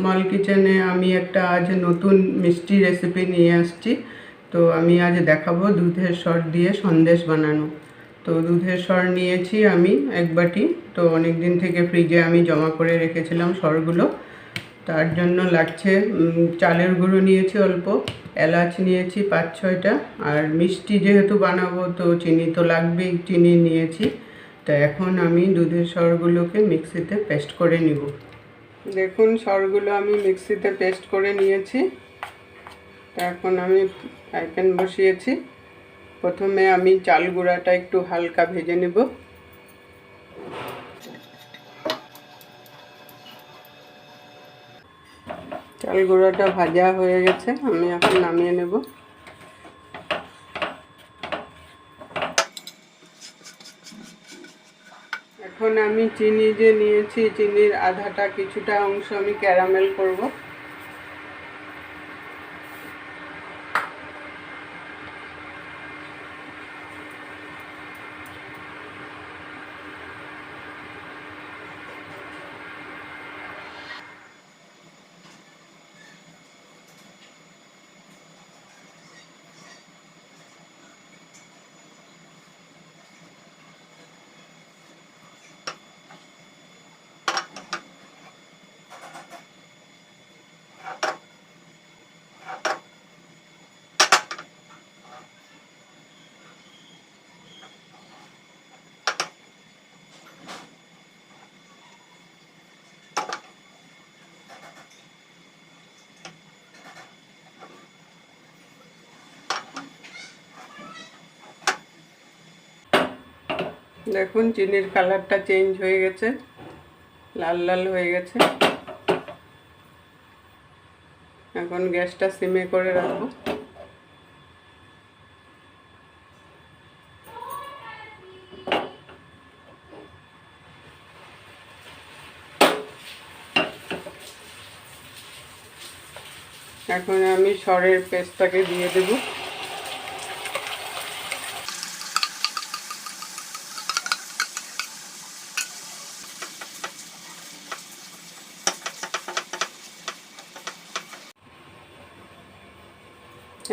Small কিচেনে আমি একটা আজ নতুন মিষ্টি রেসিপি নিয়ে আসছি। তো আমি আজ দেখাবো দুধের সর দিয়ে সন্দেশ বানানো। তো দুধের সর নিয়েছি আমি এক বাটি। তো অনেক দিন থেকে ফ্রিজে আমি জমা করে রেখেছিলাম সরগুলো। তার জন্য লাগছে চালের গুঁড়ো নিয়েছি অল্প, এলাচ নিয়েছি 5-6টা, আর মিষ্টি যেহেতু বানাবো তো চিনি তো লাগবেই, চিনি নিয়েছি। তো এখন আমি দুধের সরগুলোকে মিক্সিতে পেস্ট করে নিব। দেখুন সরগুলো আমি মিক্সিতে পেস্ট করে নিয়েছি। এখন আমি ফ্রাই প্যান বসিয়েছি। প্রথমে আমি চাল গুঁড়াটা একটু হালকা ভেজে নেব। চাল গুঁড়াটা ভাজা হয়ে গেছে, আমি এখন নামিয়ে নেব। এখন আমি চিনি যে নিয়েছি, চিনির আধাটা কিছুটা অংশ আমি ক্যারামেল করব। দেখুন চিনির কালারটা চেঞ্জ হয়ে গেছে, লাল লাল হয়ে গেছে। এখন গ্যাসটা সিমে করে রাখবো। এখন আমি সরের পেস্টটাকে দিয়ে দেব।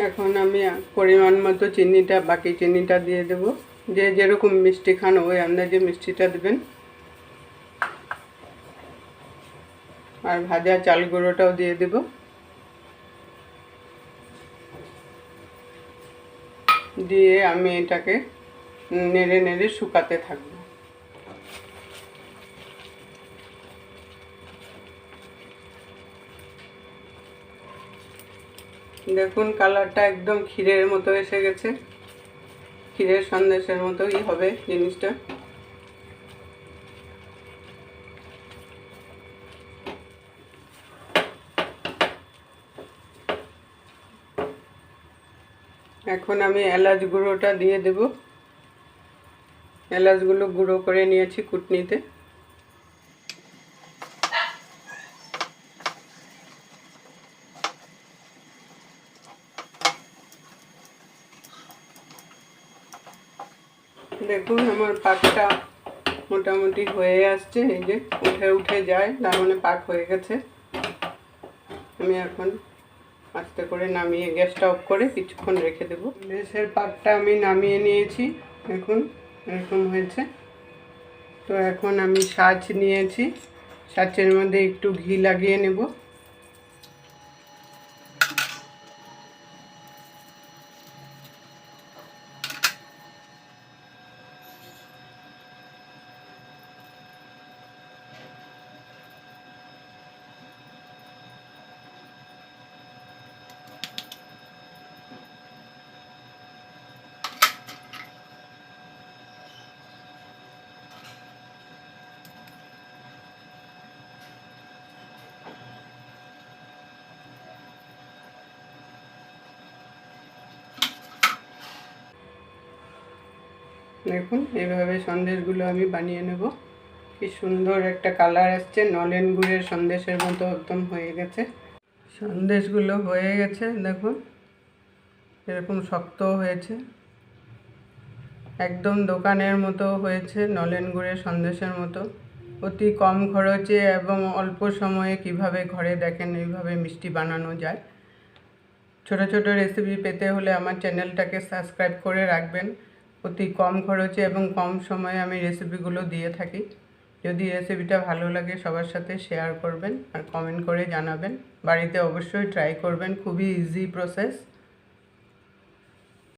এখন আমি পরিমাণ মতো চিনিটা, বাকি চিনিটা দিয়ে দেব। যে যেরকম মিষ্টি খান ওই আন্দাজে মিষ্টিটা দেবেন। আর ভাজা চাল গুঁড়োটাও দিয়ে দেব। দিয়ে আমি এটাকে নেড়ে নেড়ে শুকাতে থাকবো। দেখুন কালারটা একদম ক্ষীরের মতো এসে গেছে, ক্ষীরের সন্দেশের মতোই হবে জিনিসটা। এখন আমি এলাচ গুঁড়োটা দিয়ে দেব। এলাচগুলো গুঁড়ো করে নিয়েছি কুটনিতে। দেখুন আমার পাকটা মোটামুটি হয়ে আসছে, এই যে উঠে উঠে যায়, তার মানে পাক হয়ে গেছে। আমি এখন আস্তে করে নামিয়ে গ্যাসটা অফ করে কিছুক্ষণ রেখে দেব। সন্দেশের পাকটা আমি নামিয়ে নিয়েছি, দেখুন এরকম হয়েছে। তো এখন আমি সাজ নিয়েছি, সাজের মধ্যে একটু ঘি লাগিয়ে নেব। দেখুন এইভাবে সন্দেশগুলো আমি বানিয়ে নেব। কি সুন্দর একটা কালার আসছে, নলেন গুড়ের সন্দেশের মতো একদম হয়ে গেছে। সন্দেশগুলো হয়ে গেছে, দেখুন এরকম শক্ত হয়েছে, একদম দোকানের মতো হয়েছে, নলেন গুড়ের সন্দেশের মতো। অতি কম খরচে এবং অল্প সময়ে কিভাবে ঘরে দেখেন এইভাবে মিষ্টি বানানো যায়। ছোট ছোট রেসিপি পেতে হলে আমার চ্যানেলটাকে সাবস্ক্রাইব করে রাখবেন। অতি কম খরচে এবং কম সময়ে আমি রেসিপিগুলো দিয়ে থাকি। যদি রেসিপিটা ভালো লাগে সবার সাথে শেয়ার করবেন আর কমেন্ট করে জানাবেন। বাড়িতে অবশ্যই ট্রাই করবেন, খুবই ইজি প্রসেস।